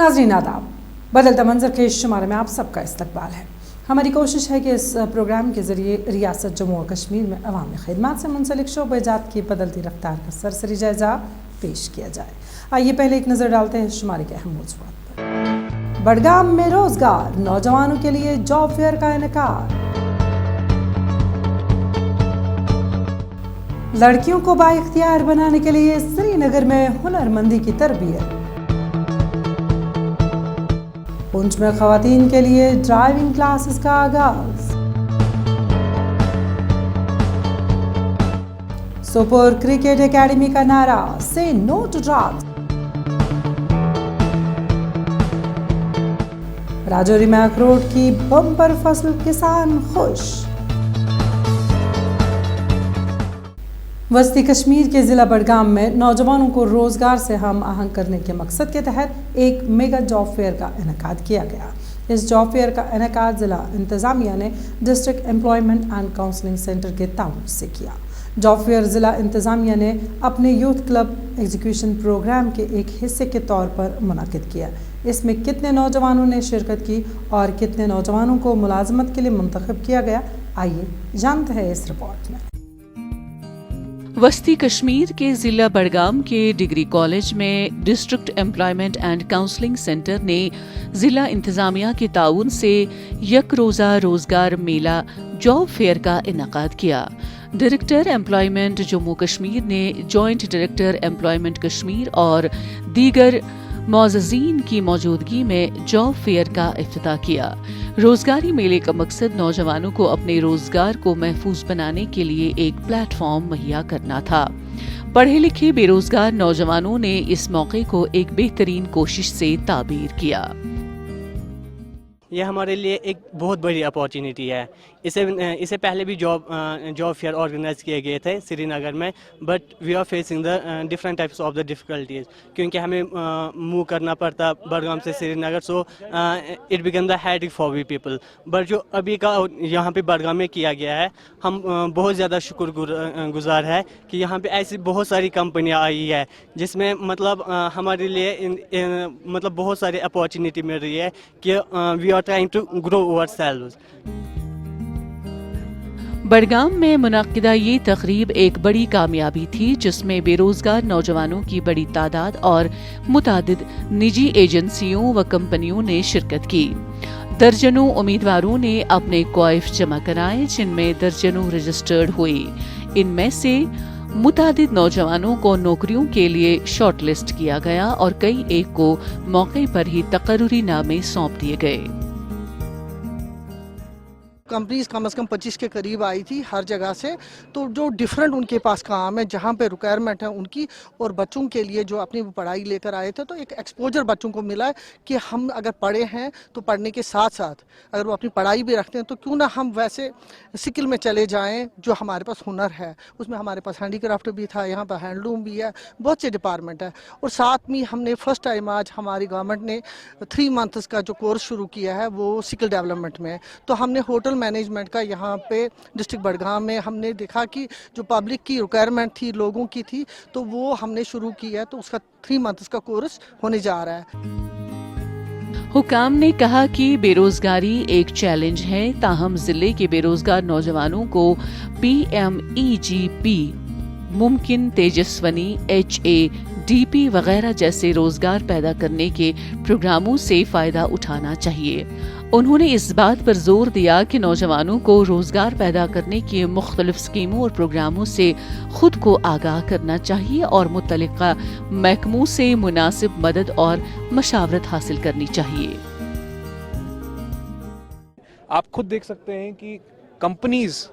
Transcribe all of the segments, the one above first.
नाज़रीन आदाब, बदलता मंजर के शुमारे में आप सबका इस्तकबाल है। हमारी कोशिश है कि इस प्रोग्राम के ज़रिए रियासत जम्मू और कश्मीर में अवामी खिदमत से मुंसलिक शोबेजात की बदलती रफ्तार का सरसरी जायज़ा पेश किया जाए। आइए पहले एक नज़र डालते हैं शुमारे के अहम मौज़ूआत पर। बडगाम में रोज़गार, नौजवानों के लिए जॉब फेयर का इनेकार। लड़कियों को बाइख्तियार बनाने के लिए श्रीनगर में हुनरमंदी की तरबियत। पुंछ में खवातीन के लिए ड्राइविंग क्लासेस का आगाज। सोपोर क्रिकेट एकेडमी का नारा, से नो टू ड्रग्स। राजौरी में अखरोट की बम्पर फसल, किसान खुश। वस्ती कश्मीर के ज़िला बडगाम में नौजवानों को रोज़गार से हम आहंग करने के मकसद के तहत एक मेगा जॉब फेयर का इनेकाद किया गया। इस जॉब फेयर का इनेकाद ज़िला इंतज़ामिया ने district employment and counselling centre के ताउन से किया। जॉब फेयर ज़िला इंतज़ामिया ने अपने यूथ क्लब एग्जीक्यूशन प्रोग्राम के एक हिस्से के तौर पर मुनाकिद किया। इसमें कितने नौजवानों ने शिरकत की और कितने नौजवानों को मुलाजमत के लिए मुंतखब किया गया, आइए जानते हैं इस रिपोर्ट में। वस्ती कश्मीर के जिला बडगाम के डिग्री कॉलेज में district employment and counselling centre ने जिला इंतजामिया के ताउन से यक रोज़ा रोजगार मेला जॉब फेयर का इनेकाद किया। डायरेक्टर एम्प्लॉयमेंट जम्मू कश्मीर ने जॉइंट डायरेक्टर एम्प्लॉयमेंट कश्मीर और दीगर मौजूदीन की मौजूदगी में जॉब फेयर का इफ्तिताह किया। रोजगारी मेले का मकसद नौजवानों को अपने रोजगार को महफूज बनाने के लिए एक प्लेटफॉर्म मुहैया करना था। पढ़े लिखे बेरोजगार नौजवानों ने इस मौके को एक बेहतरीन कोशिश से ताबीर किया। यह हमारे लिए एक बहुत बड़ी अपॉर्चुनिटी है। इससे पहले भी जॉब फेयर ऑर्गेनाइज किए गए थे श्रीनगर में, but we are facing the different types of the difficulties, क्योंकि हमें मूव करना पड़ता बडगाम से Srinagar, so it become the headache for we people. But जो अभी का यहाँ पे बडगाम में किया गया है, हम बहुत ज़्यादा शुक्रगुजार है कि यहाँ पे ऐसी बहुत सारी कंपनियाँ आई है जिसमें मतलब हमारे लिए मतलब बहुत सारी अपॉर्चुनिटी मिल रही है कि we are trying to grow our selves. Budgam में मुनक्किदा ये तकरीब एक बड़ी कामयाबी थी, जिसमें बेरोजगार नौजवानों की बड़ी तादाद और मुतादिद निजी एजेंसियों व कंपनियों ने शिरकत की। दर्जनों उम्मीदवारों ने अपने क्वाइफ जमा कराए, जिनमें दर्जनों रजिस्टर्ड हुए। इनमें से मुतादिद नौजवानों को नौकरियों के लिए शॉर्ट लिस्ट किया गया और कई एक को मौके पर ही तकर्रुरी नामे सौंप दिए गए। कंपनीज कम से कम 25 के करीब आई थी हर जगह से। तो जो डिफरेंट उनके पास काम है, जहाँ पे रिक्वायरमेंट है उनकी, और बच्चों के लिए जो अपनी पढ़ाई लेकर आए थे, तो एक एक्सपोजर बच्चों को मिला है कि हम अगर पढ़े हैं तो पढ़ने के साथ साथ अगर वो अपनी पढ़ाई भी रखते हैं तो क्यों ना हम वैसे स्किल में चले जाएं जो हमारे पास हुनर है। उसमें हमारे पास हैंडीक्राफ्ट भी था, यहाँ पर हैंडलूम भी है, बहुत से डिपार्टमेंट है। और साथ में हमने फर्स्ट टाइम आज हमारी गवर्नमेंट ने 3 मंथ्स का जो कोर्स शुरू किया है वो स्किल डेवलपमेंट में। तो हमने होटल मैनेजमेंट का यहाँ पे डिस्ट्रिक्ट बडगाम में हमने देखा कि जो पब्लिक की रिक्वायरमेंट थी, लोगों की थी, तो वो हमने शुरू किया है। तो उसका 3 मंथ्स का कोर्स होने जा रहा है। हुकाम ने कहा कि बेरोजगारी एक चैलेंज है, ताहम जिले के बेरोजगार नौजवानों को PMEGP, मुमकिन तेजस्वनी, HADP वगैरह जैसे रोजगार पैदा करने के प्रोग्रामों से फायदा उठाना चाहिए। उन्होंने इस बात पर जोर दिया कि नौजवानों को रोजगार पैदा करने की मुख्तलिफ स्कीमों और प्रोग्रामों से खुद को आगाह करना चाहिए और मुतल्लिका महकमों से मुनासिब मदद और मशावरत हासिल करनी चाहिए। आप खुद देख सकते हैं कि कंपनीज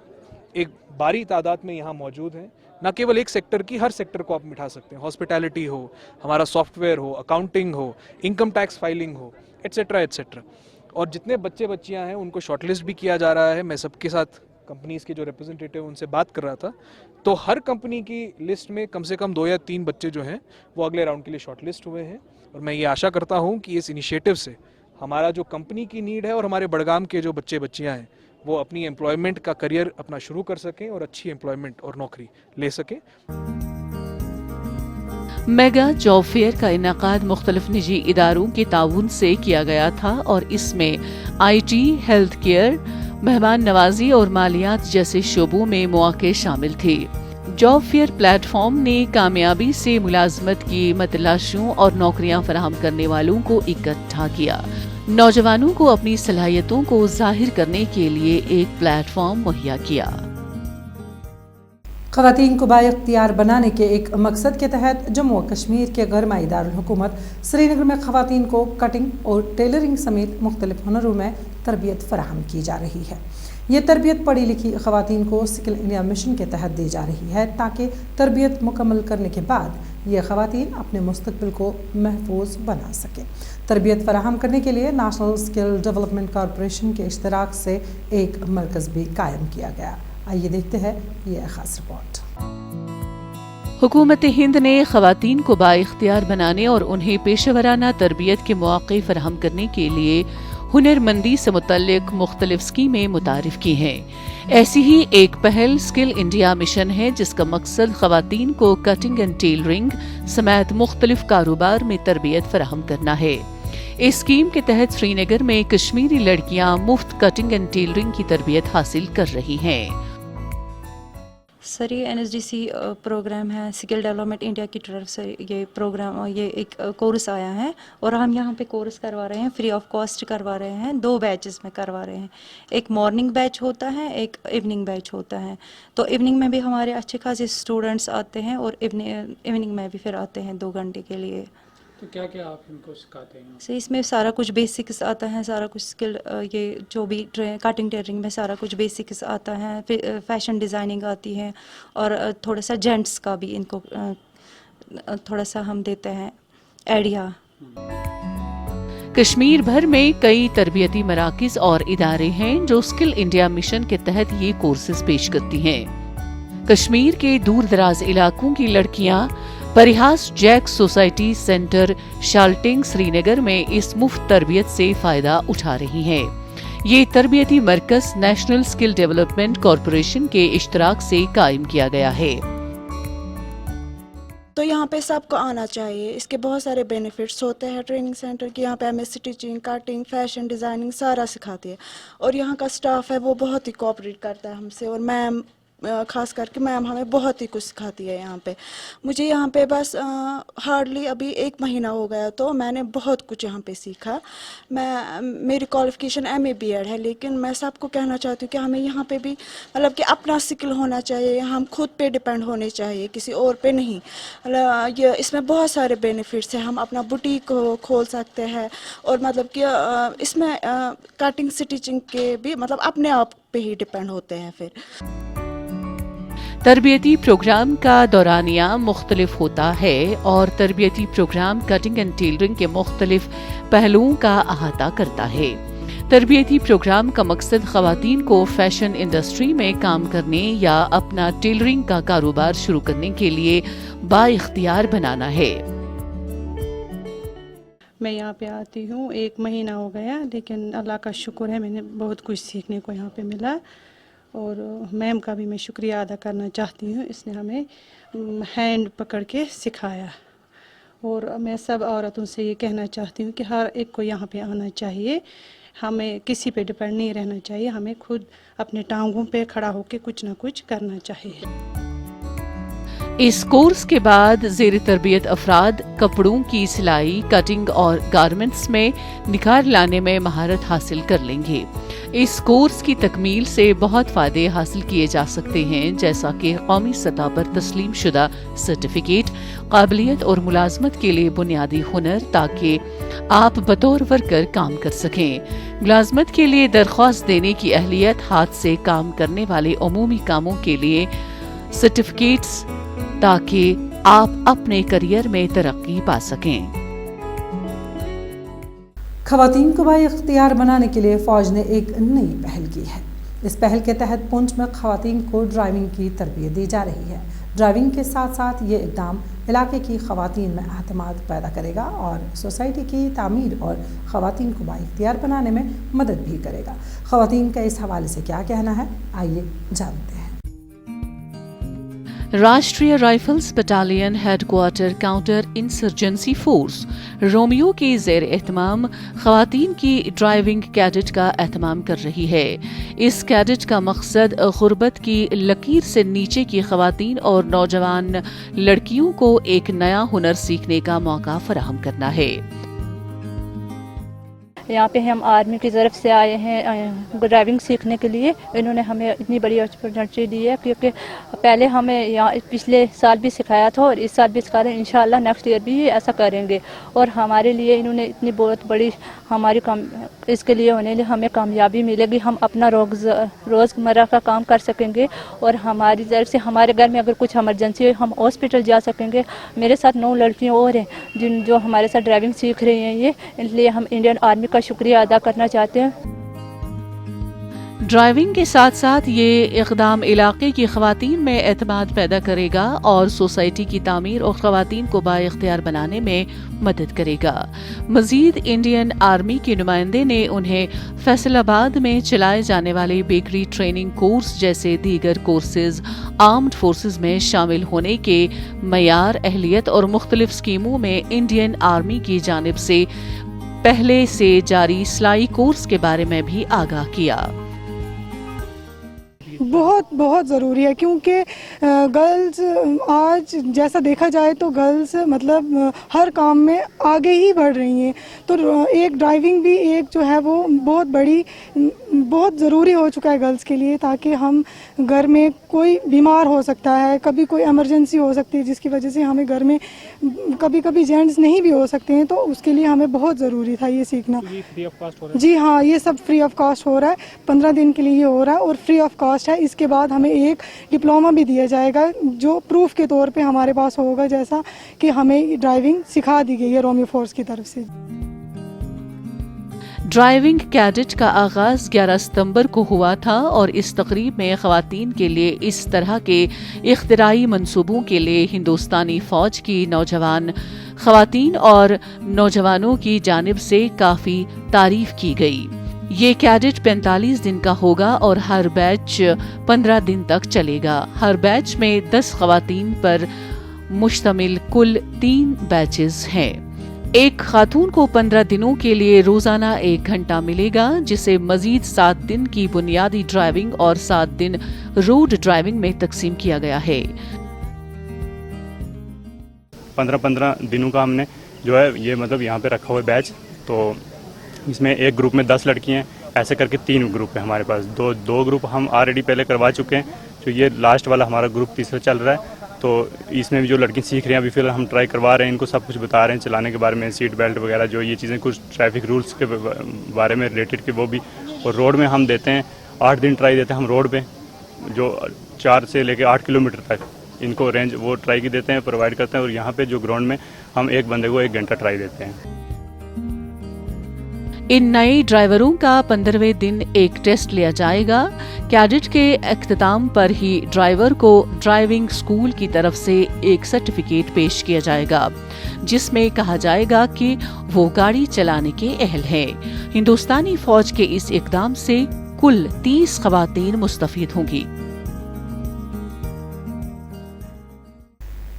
एक भारी तादाद में यहाँ मौजूद हैं। न केवल एक सेक्टर की, हर सेक्टर को आप मिठा सकते हैं। हॉस्पिटैलिटी हो, हमारा सॉफ्टवेयर हो, अकाउंटिंग हो, इनकम टैक्स फाइलिंग हो, एट्सेट्रा एट्सेट्रा। और जितने बच्चे बच्चियां हैं उनको शॉर्टलिस्ट भी किया जा रहा है। मैं सबके साथ कंपनीज के जो रिप्रेजेंटेटिव उनसे बात कर रहा था, तो हर कंपनी की लिस्ट में कम से कम 2 या 3 बच्चे जो हैं वो अगले राउंड के लिए शॉर्टलिस्ट हुए हैं। और मैं ये आशा करता हूँ कि इस इनिशिएटिव से हमारा जो कंपनी की नीड है और हमारे बडगाम के जो बच्चे बच्चियाँ हैं वो अपनी एम्प्लॉयमेंट का करियर अपना शुरू कर सकें और अच्छी एम्प्लॉयमेंट और नौकरी ले सकें। मेगा जॉब फेयर का इनेकाद मुख्तलिफ निजी इदारों के ताउन से किया गया था और इसमें IT, हेल्थ केयर, मेहमान नवाजी और मालियात जैसे शोबों में मौके शामिल थे। जॉब फेयर प्लेटफॉर्म ने कामयाबी से मुलाजमत की मतलाशियों और नौकरियां फराहम करने वालों को इकट्ठा किया। नौजवानों को अपनी सलाहियतों को जाहिर करने के लिए एक प्लेटफॉर्म मुहैया किया। ख़वातीन को बाइख्तियार बनाने के एक मकसद के तहत जम्मू व कश्मीर के गरमाई दारुल हुकूमत श्रीनगर में ख़वातीन को कटिंग और टेलरिंग समेत मुख्तलिफ हुनरों में तरबियत फराहम की जा रही है। ये तरबियत पढ़ी लिखी ख़वातीन को स्किल इंडिया मिशन के तहत दी जा रही है ताकि तरबियत मुकम्मल करने के बाद ये ख़वातीन अपने मुस्तक़बिल को महफूज बना सकें। तरबियत फराहम करने के लिए नेशनल स्किल डेवलपमेंट कॉरपोरेशन के इश्तराक से एक मरकज़ भी कायम किया गया। आइए देखते हैं ये खास रिपोर्ट। हुकूमत हिंद ने ख़वातीन को बाइख्तियार बनाने और उन्हें पेशेवराना तरबियत के मौके फराहम करने के लिए हुनरमंदी से मुतल्लिक मुख्तलिफ स्कीमें मुतारिफ की हैं। ऐसी ही एक पहल स्किल इंडिया मिशन है जिसका मकसद ख़वातीन को कटिंग एंड टेलरिंग समेत मुख्तलिफ कारोबार में तरबियत फराहम करना है। इस स्कीम के तहत श्रीनगर में कश्मीरी लड़कियां मुफ्त कटिंग एंड टेलरिंग की तरबियत हासिल कर रही हैं। सर ये NSDC प्रोग्राम है, स्किल डेवलपमेंट इंडिया की तरफ से ये प्रोग्राम ये एक कोर्स आया है और हम यहाँ पे कोर्स करवा रहे हैं, फ्री ऑफ कॉस्ट करवा रहे हैं। 2 बैचेस में करवा रहे हैं, एक मॉर्निंग बैच होता है, एक इवनिंग बैच होता है। तो इवनिंग में भी हमारे अच्छे खासे स्टूडेंट्स आते हैं और इवनिंग में भी फिर आते हैं 2 घंटे के लिए। तो क्या क्या आप इनको सिखाते हैं? सो इसमें सारा कुछ बेसिक्स आता है, सारा कुछ स्किल ये जो भी कटिंग टेलरिंग में सारा कुछ बेसिक्स आता है, फिर फैशन डिज़ाइनिंग आती है और थोड़ा सा जेंट्स का भी इनको थोड़ा सा हम देते हैं आइडिया। कश्मीर भर में कई तरबियती मराकिज और इदारे हैं जो स्किल इंडिया मिशन के तहत ये कोर्सेज पेश करती हैं। कश्मीर के दूर दराज इलाकों की लड़कियां परिहास जैक सोसाइटी सेंटर शाल्टिंग श्रीनगर में इस मुफ्त तरबियत से फायदा उठा रही हैं। ये तरबियती मरकज नेशनल स्किल डेवलपमेंट कॉरपोरेशन के इश्तराक से कायम किया गया है। तो यहाँ पे सबको आना चाहिए। इसके बहुत सारे बेनिफिट्स होते हैं ट्रेनिंग सेंटर की। यहाँ पे हमें स्टिचिंग, कटिंग, फैशन डिज़ाइनिंग सारा सिखाती है और यहाँ का स्टाफ है वो बहुत ही कोऑपरेट करता है हमसे और मैम ख़ास करके मैम हमें बहुत ही कुछ सिखाती है यहाँ पे। मुझे यहाँ पे बस हार्डली अभी 1 महीना हो गया तो मैंने बहुत कुछ यहाँ पे सीखा। मेरी क्वालिफ़िकेशन MA BEd है लेकिन मैं सबको कहना चाहती हूँ कि हमें यहाँ पे भी मतलब कि अपना स्किल होना चाहिए, हम खुद पे डिपेंड होने चाहिए, किसी और पे नहीं। ये इसमें बहुत सारे बेनिफिट्स हैं, हम अपना बुटीक खोल सकते हैं और मतलब कि इसमें कटिंग स्टिचिंग के भी मतलब अपने आप पे ही डिपेंड होते हैं। फिर तरबियती प्रोग्राम का दौरानिया मुख्तलिफ होता है और तरबियती प्रोग्राम कटिंग एंड टेलरिंग के मुख्तलिफ पहलुओं का अहाता करता है। तरबियती प्रोग्राम का मकसद ख़वातीन को फैशन इंडस्ट्री में काम करने या अपना टेलरिंग का कारोबार शुरू करने के लिए बाइख्तियार बनाना है। मैं यहाँ पे आती हूँ 1 महीना हो गया लेकिन अल्लाह का शुक्र है मैंने बहुत कुछ सीखने को यहाँ पे मिला और मैम का भी मैं शुक्रिया अदा करना चाहती हूँ। इसने हमें हैंड पकड़ के सिखाया और मैं सब औरतों से ये कहना चाहती हूँ कि हर एक को यहाँ पे आना चाहिए। हमें किसी पे डिपेंड नहीं रहना चाहिए, हमें खुद अपने टांगों पे खड़ा होकर कुछ ना कुछ करना चाहिए। इस कोर्स के बाद ज़ेर तरबियत अफराद कपड़ों की सिलाई, कटिंग और गारमेंट्स में निखार लाने में महारत हासिल कर लेंगे। इस कोर्स की तकमील से बहुत फ़ायदे हासिल किए जा सकते हैं जैसा कि कौमी सतह पर तस्लीम शुदा सर्टिफिकेट, काबिलियत और मुलाजमत के लिए बुनियादी हुनर ताकि आप बतौर वर्कर काम कर सकें। मुलाजमत के लिए दरख्वास्त देने की अहलियत, हाथ से काम करने वाले अमूमी कामों के लिए सर्टिफिकेट्स ताकि आप अपने करियर में तरक्की पा सकें। ख़वातीन को बाइख्तियार बनाने के लिए फ़ौज ने एक नई पहल की है। इस पहल के तहत पुंछ में ख़वातीन को ड्राइविंग की तरबियत दी जा रही है। ड्राइविंग के साथ साथ ये इक़दाम इलाके की ख़वातीन में एतमाद पैदा करेगा और सोसाइटी की तामीर और ख़वातीन को बाइख्तियार बनाने में मदद भी करेगा। ख़वातीन का इस हवाले से क्या कहना है, आइए जानते हैं। राष्ट्रीय rifles battalion headquarter counter insurgency force Romeo के ज़ेर एहतमाम ख़वातीन की ड्राइविंग कैडेट का एहतमाम कर रही है। इस कैडेट का मकसद गुर्बत की लकीर से नीचे की ख़वातीन और नौजवान लड़कियों को एक नया हुनर सीखने का मौका फराहम करना है। यहाँ पे हम आर्मी की तरफ से आए हैं ड्राइविंग सीखने के लिए। इन्होंने हमें इतनी बड़ी अपॉर्चुनिटी दी है क्योंकि पहले हमें यहाँ पिछले साल भी सिखाया था और इस साल भी सिखा रहे हैं। इंशाल्लाह नेक्स्ट ईयर भी ऐसा करेंगे और हमारे लिए इन्होंने इतनी बहुत बड़ी हमारी इसके लिए होने लिए हमें कामयाबी मिलेगी। हम अपना रोज़मर्रा का काम कर सकेंगे और हमारी तरफ से हमारे घर में अगर कुछ इमरजेंसी हो हम हॉस्पिटल जा सकेंगे। मेरे साथ 9 लड़कियाँ और हैं जो हमारे साथ ड्राइविंग सीख रही हैं ये, इसलिए हम इंडियन आर्मी का शुक्रिया अदा करना चाहते हैं। ड्राइविंग के साथ साथ ये इक़दाम इलाके की ख़वातीन में एतमाद पैदा करेगा और सोसाइटी की तामीर और ख़वातीन को बाइख्तियार बनाने में मदद करेगा। मज़ीद इंडियन आर्मी के नुमाइंदे ने उन्हें फैसलाबाद में चलाए जाने वाले बेकरी ट्रेनिंग कोर्स जैसे दीगर कोर्सेज आर्म्ड फोर्सेज में शामिल होने के मयार, अहलियत और मुख्तलिफ स्कीमों में इंडियन आर्मी की जानिब से पहले से जारी सिलाई कोर्स के बारे में भी आगाह किया। बहुत ज़रूरी है क्योंकि गर्ल्स आज जैसा देखा जाए तो गर्ल्स मतलब हर काम में आगे ही बढ़ रही हैं। तो एक ड्राइविंग भी एक जो है वो बहुत ज़रूरी हो चुका है गर्ल्स के लिए, ताकि हम घर में कोई बीमार हो सकता है, कभी कोई इमरजेंसी हो सकती है जिसकी वजह से हमें घर में कभी जेंट्स नहीं भी हो सकते हैं, तो उसके लिए हमें बहुत ज़रूरी था ये सीखना। तो ये फ्री ऑफ कास्ट हो रहा है? जी हाँ, ये सब फ्री ऑफ कास्ट हो रहा है। 15 दिन के लिए ये हो रहा है और फ्री ऑफ कास्ट है। इसके बाद हमें एक डिप्लोमा भी दिया जाएगा जो प्रूफ के तौर पे हमारे पास होगा, जैसा कि हमें ड्राइविंग सिखा दी गई है रोमियो फोर्स की तरफ से। ड्राइविंग कैडेट का आगाज 11 सितंबर को हुआ था और इस तकरीब में ख़वातीन के लिए इस तरह के इख्तिराई मंसूबों के लिए हिंदुस्तानी फौज की नौजवान ख़वातीन और नौजवानों की जानिब से काफ़ी तारीफ की गई। ये कैडेट 45 दिन का होगा और हर बैच 15 दिन तक चलेगा। हर बैच में 10 ख़वातीन पर मुश्तमिल कुल 3 बैचेस हैं। एक खातून को 15 दिनों के लिए रोजाना 1 घंटा मिलेगा, जिसे मजीद 7 दिन की बुनियादी ड्राइविंग और 7 दिन रोड ड्राइविंग में तकसीम किया गया है। 15 दिनों का हमने जो है ये मतलब यहाँ पे रखा हुआ बैच, तो इसमें एक ग्रुप में 10 लड़कियाँ हैं, ऐसे करके 3 ग्रुप है हमारे पास। दो ग्रुप हम ऑलरेडी पहले करवा चुके हैं, तो ये लास्ट वाला हमारा ग्रुप तीसरा चल रहा है। तो इसमें भी जो लड़की सीख रही हैं अभी फिलहाल हम ट्राई करवा रहे हैं, इनको सब कुछ बता रहे हैं चलाने के बारे में, सीट बेल्ट वगैरह जो ये चीज़ें कुछ ट्रैफिक रूल्स के बारे में रिलेटेड के वो भी। और रोड में हम देते हैं 8 दिन ट्राई देते हैं हम रोड पे, जो 4 से लेकर 8 किलोमीटर तक इनको रेंज वो ट्राई की देते हैं, प्रोवाइड करते हैं। और यहाँ पे जो ग्राउंड में हम एक बंदे को 1 घंटा ट्राई देते हैं। इन नए ड्राइवरों का 15वें दिन एक टेस्ट लिया जाएगा। कैडेट के इख्तिताम पर ही ड्राइवर को ड्राइविंग स्कूल की तरफ से एक सर्टिफिकेट पेश किया जाएगा, जिसमें कहा जाएगा कि वो गाड़ी चलाने के अहल हैं। हिंदुस्तानी फौज के इस इक़दाम से कुल 30 ख़वातीन मुस्तफ़ीद होंगी।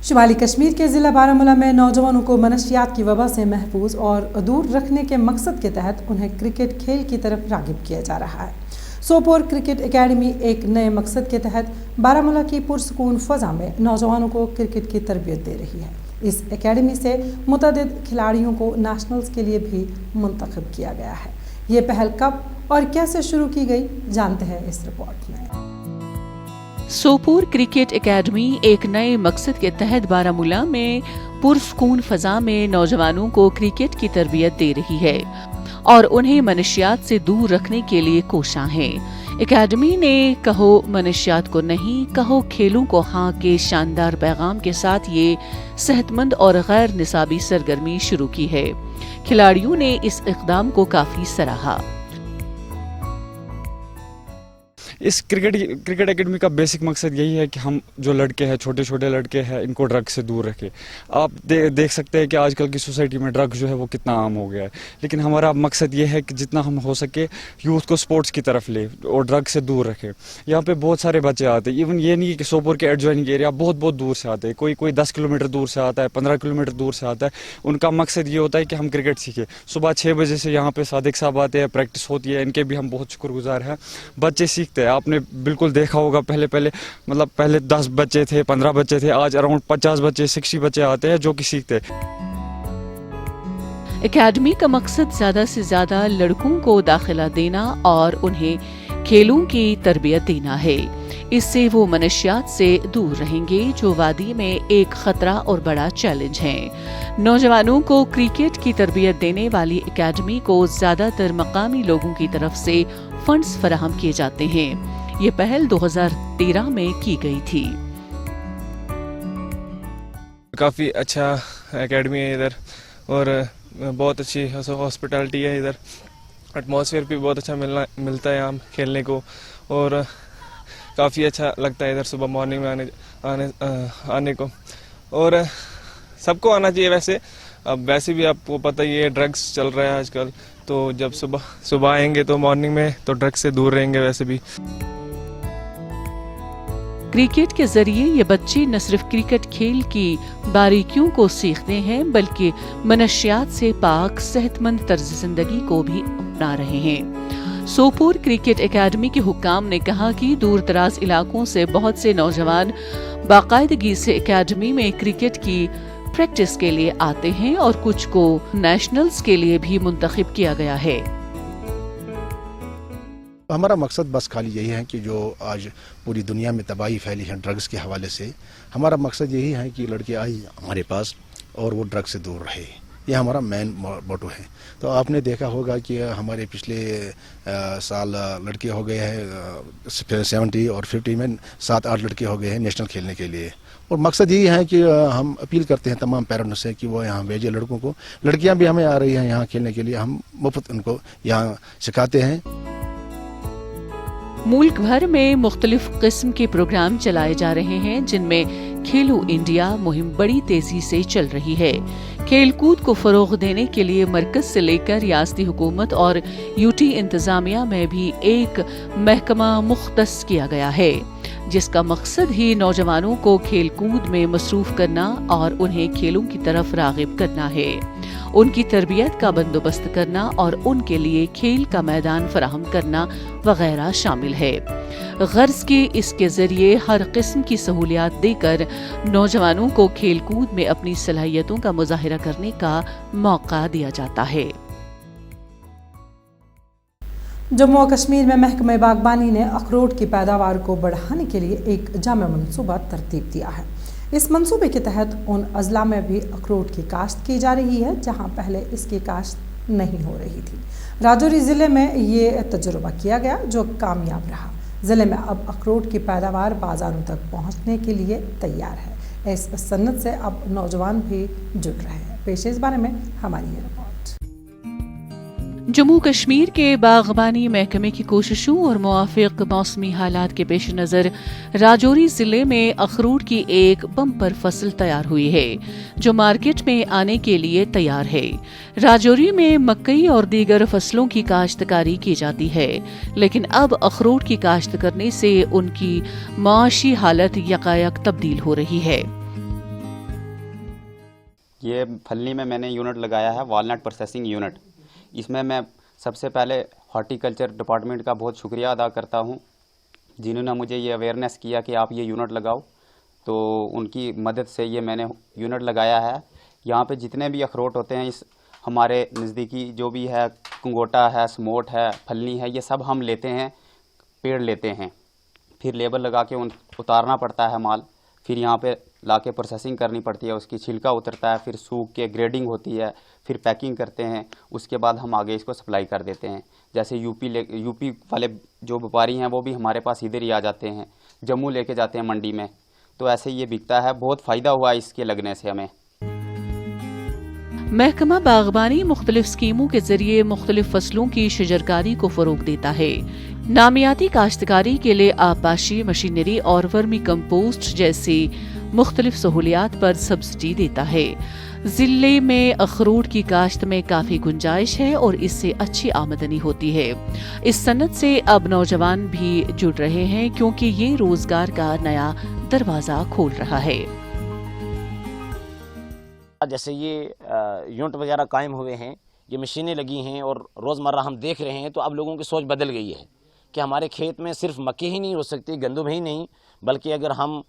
शुमाली कश्मीर के ज़िला बारामूला में नौजवानों को मनशियात की वबा से महफूज और दूर रखने के मकसद के तहत उन्हें क्रिकेट खेल की तरफ राग़िब किया जा रहा है। सोपोर क्रिकेट एकेडमी एक नए मकसद के तहत बारामूला की पुरसकून फ़ज़ा में नौजवानों को क्रिकेट की तरबियत दे रही है। इस एकेडमी से मुतअद्दिद खिलाड़ियों को नेशनल्स के लिए भी मुंतखब किया गया है। ये पहल कब और कैसे शुरू की गई, जानते हैं इस रिपोर्ट में। सोपोर क्रिकेट एकेडमी एक नए मकसद के तहत बारामूला में पुरसकून फ़ज़ा में नौजवानों को क्रिकेट की तरबियत दे रही है और उन्हें मनशियात से दूर रखने के लिए कोशां है। एकेडमी ने कहो मनशियात को नहीं, कहो खेलों को हाँ के शानदार पैगाम के साथ ये सेहतमंद और गैर निसाबी सरगर्मी शुरू की है। खिलाड़ियों ने इस इक़दाम को काफ़ी सराहा। इस क्रिकेट एकेडमी का बेसिक मकसद यही है कि हम जो लड़के हैं, छोटे छोटे लड़के हैं, इनको ड्रग से दूर रखें। आप देख सकते हैं कि आजकल की सोसाइटी में ड्रग जो है वो कितना आम हो गया है, लेकिन हमारा मकसद ये है कि जितना हम हो सके यूथ को स्पोर्ट्स की तरफ ले और ड्रग से दूर रखें। यहाँ पे बहुत सारे बच्चे आते हैं, इवन ये नहीं कि सोपोर के एडजॉइनिंग एरिया बहुत बहुत दूर से आते हैं, कोई 10 किलोमीटर दूर से आता है, 15 किलोमीटर दूर से आता है। उनका मकसद ये होता है कि हम क्रिकेट सीखें। सुबह 6 बजे से यहाँ पे सादिक साहब आते हैं, प्रैक्टिस होती है, इनके भी हम बहुत शुक्रगुजार हैं। बच्चे सीखते हैं, आपने बिल्कुल देखा होगा पहले 10 बच्चे थे, 15 बच्चे थे, आज अराउंड 50 बच्चे 60 बच्चे आते हैं जो कि सीखते हैं। एकेडमी का मकसद ज्यादा से ज्यादा लड़कों को दाखिला देना और उन्हें खेलों की तरबियत देना है। इससे वो मनशियात से दूर रहेंगे जो वादी में एक खतरा और बड़ा चैलेंज है। नौजवानों को क्रिकेट की तरबियत देने वाली एकेडमी को ज्यादातर मकामी लोगों की तरफ से फंड्स फराहम किए जाते हैं। ये पहल 2013 में की गई थी। काफ़ी अच्छा एकेडमी है इधर और बहुत अच्छी हॉस्पिटैलिटी है इधर। एटमॉस्फेयर भी बहुत अच्छा मिलता है यहाँ खेलने को और काफ़ी अच्छा लगता है इधर सुबह मॉर्निंग में आने को और सबको आना चाहिए। वैसे अब वैसे भी आपको पता ही है ड्रग्स चल रहा है आजकल, तो जब सुबह आएंगे तो मॉर्निंग में तो ड्रग्स से दूर रहेंगे। वैसे भी क्रिकेट के जरिए ये बच्चे न सिर्फ क्रिकेट खेल की बारीकियों को सीखते हैं बल्कि मनशियात से पाक सेहतमंद तर्ज जिंदगी को भी अपना रहे हैं। सोपोर क्रिकेट एकेडमी के हुक्काम ने कहा कि दूर दराज इलाकों से बहुत से नौजवान बाकायदगी से एकेडमी में क्रिकेट की प्रैक्टिस के लिए आते हैं और कुछ को नेशनल्स के लिए भी मुंतखब किया गया है। हमारा मकसद बस खाली यही है कि जो आज पूरी दुनिया में तबाही फैली है ड्रग्स के हवाले से, हमारा मकसद यही है कि लड़के आए हमारे पास और वो ड्रग्स से दूर रहे। ये हमारा मेन मोटो है। तो आपने देखा होगा कि हमारे पिछले साल लड़के हो गए हैं 70 और 50 में 7-8 लड़के हो गए हैं नेशनल खेलने के लिए। और मकसद यही है कि हम अपील करते हैं तमाम पेरेंट्स से कि वो यहाँ भेजे लड़कों को। लड़कियाँ भी हमें आ रही हैं यहाँ खेलने के लिए, हम मुफ्त उनको यहाँ सिखाते हैं। मुल्क भर में मुख्तलिफ किस्म के प्रोग्राम चलाए जा रहे हैं जिनमें खेलो इंडिया मुहिम बड़ी तेजी से चल रही है। खेलकूद को फरोग देने के लिए मरकज से लेकर रियासती हुकूमत और यूटी इंतजामिया में भी एक महकमा मुख्तस किया गया है जिसका मकसद ही नौजवानों को खेलकूद में मसरूफ करना और उन्हें खेलों की तरफ रागिब करना है, उनकी तरबियत का बंदोबस्त करना और उनके लिए खेल का मैदान फराहम करना वगैरह शामिल है। गर्ज के इसके जरिए हर किस्म की सहूलियात देकर नौजवानों को खेलकूद में अपनी सलाहियतों का मुजाहिरा करने का मौका दिया जाता है। जम्मू और कश्मीर में महकमे बागबानी ने अखरोट की पैदावार को बढ़ाने के लिए एक जामे मंसूबा तरतीब दिया है। इस मंसूबे के तहत उन अजला में भी अखरोट की काश्त की जा रही है जहां पहले इसकी काश्त नहीं हो रही थी। राजौरी ज़िले में ये तजुर्बा किया गया जो कामयाब रहा। ज़िले में अब अखरोट की पैदावार बाज़ारों तक पहुंचने के लिए तैयार है। इस सन्नत से अब नौजवान भी जुड़ रहे हैं। पेश इस बारे में हमारी ये रिपोर्ट। जम्मू कश्मीर के बागबानी महकमे की कोशिशों और मुआफिक मौसमी हालात के पेश नज़र राजौरी ज़िले में अखरोट की एक बम्पर फसल तैयार हुई है जो मार्केट में आने के लिए तैयार है। राजौरी में मकई और दीगर फसलों की काश्तकारी की जाती है, लेकिन अब अखरोट की काश्त करने से उनकी माशी हालत यकायक तब्दील हो रही है। ये फलनी में मैंने यूनिट लगाया है, वालनट प्रोसेसिंग यूनिट। इसमें मैं सबसे पहले हॉर्टिकल्चर डिपार्टमेंट का बहुत शुक्रिया अदा करता हूं जिन्होंने मुझे ये अवेयरनेस किया कि आप ये यूनिट लगाओ, तो उनकी मदद से ये मैंने यूनिट लगाया है। यहाँ पे जितने भी अखरोट होते हैं इस हमारे नज़दीकी जो भी है, कंगोटा है, समोट है, फलनी है, ये सब हम लेते हैं, पेड़ लेते हैं, फिर लेबल लगा के उतारना पड़ता है माल, फिर यहाँ पे लाके प्रोसेसिंग करनी पड़ती है, उसकी छिलका उतरता है, फिर सूख के ग्रेडिंग होती है, फिर पैकिंग करते हैं, उसके बाद हम आगे इसको सप्लाई कर देते हैं। जैसे यूपी वाले जो व्यापारी हैं वो भी हमारे पास इधर ही आ जाते हैं, जम्मू लेके जाते हैं मंडी में, तो ऐसे ये बिकता है। बहुत फ़ायदा हुआ इसके लगने से हमें। महकमा बागबानी मुख्तलिफ स्कीमों के जरिए मुख्तलिफ फसलों की शजरकारी को फरोग देता है। नामियाती काश्तकारी के लिए आबपाशी मशीनरी और वर्मी कंपोस्ट जैसी मुख्तलिफ सहूलियात पर सब्सिडी देता है। जिले में अखरोट की काश्त में काफी गुंजाइश है और इससे अच्छी आमदनी होती है। इस सनत से अब नौजवान भी जुड़ रहे हैं क्योंकि ये रोजगार का नया दरवाजा खोल रहा है। जैसे ये यूनिट वगैरह कायम हुए हैं, ये मशीनें लगी हैं और रोज़मर्रा हम देख रहे हैं, तो अब लोगों की सोच बदल गई है कि हमारे खेत में सिर्फ मक्की ही नहीं हो सकती, गंदम ही नहीं, बल्कि अगर हम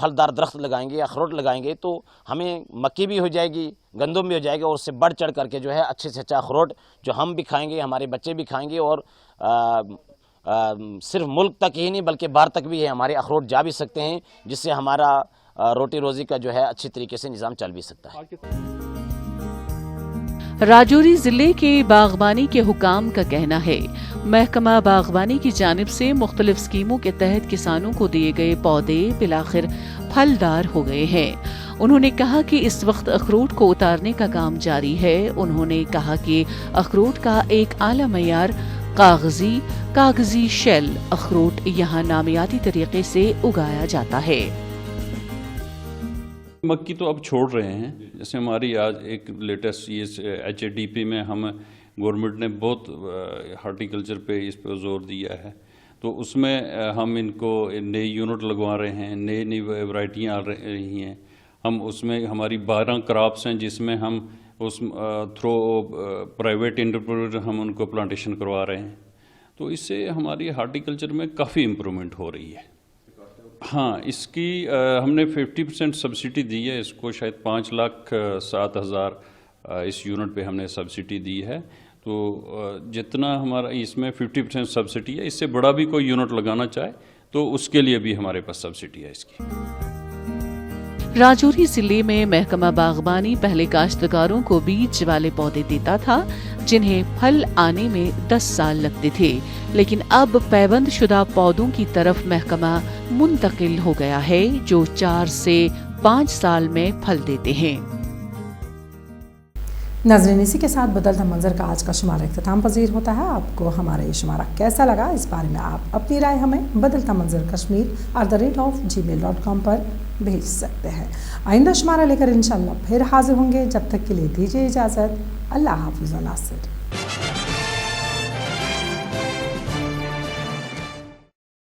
फलदार दरख्त लगाएंगे, अखरोट लगाएंगे तो हमें मक्की भी हो जाएगी, गंदम भी हो जाएगी और उससे बढ़ चढ़ करके जो है अच्छे से अच्छा अखरोट जो हम भी खाएंगे, हमारे बच्चे भी खाएंगे और सिर्फ मुल्क तक ही नहीं बल्कि बाहर तक भी है हमारे अखरोट जा भी सकते हैं, जिससे हमारा रोटी रोजी का जो है अच्छी तरीके से निज़ाम चल भी सकता है। राजौरी जिले के बागबानी के हुकाम का कहना है महकमा बागबानी की जानिब से मुख्तलिफ स्कीमों के तहत किसानों को दिए गए पौधे बिलाखिर फलदार हो गए हैं। उन्होंने कहा कि इस वक्त अखरोट को उतारने का काम जारी है। उन्होंने कहा कि अखरोट का एक आला मयार कागजी शेल अखरोट यहाँ नामियाती तरीके से उगाया जाता है। मक्की तो अब छोड़ रहे हैं, जैसे हमारी आज एक लेटेस्ट ये HADP में हम गवर्नमेंट ने बहुत हार्टिकल्चर पे इस पर जोर दिया है, तो उसमें हम इनको नई यूनिट लगवा रहे हैं, नई वैरायटियाँ आ रही हैं। हम उसमें हमारी 12 क्रॉप्स हैं जिसमें हम उस थ्रू प्राइवेट एंटरप्रेन्योर हम उनको प्लांटेशन करवा रहे हैं, तो इससे हमारी हार्टिकल्चर में काफ़ी इम्प्रूवमेंट हो रही है। हाँ, इसकी हमने 50% सब्सिडी दी है, इसको शायद 5,07,000 इस यूनिट पे हमने सब्सिडी दी है। तो जितना हमारा इसमें 50% सब्सिडी है, इससे बड़ा भी कोई यूनिट लगाना चाहे तो उसके लिए भी हमारे पास सब्सिडी है इसकी। राजौरी जिले में महकमा बागबानी पहले काश्तकारों को बीज वाले पौधे देता था जिन्हें फल आने में 10 साल लगते थे, लेकिन अब पैबंद शुदा पौधों की तरफ महकमा मुंतकिल हो गया है जो 4 से 5 साल में फल देते हैं। नाज़रीन, इसी के साथ बदलता मंजर का आज का शुमारा इख्तिताम पजीर होता है। आपको हमारा ये शुमारा कैसा लगा, इस बारे में आप अपनी राय हमें बदलता मंजर kashmir@gmail.com पर भेज सकते हैं। आइंदा शुमारा लेकर इंशाल्लाह फिर हाजिर होंगे। जब तक के लिए दीजिए इजाज़त। अल्लाह हाफिज़ व नासिर।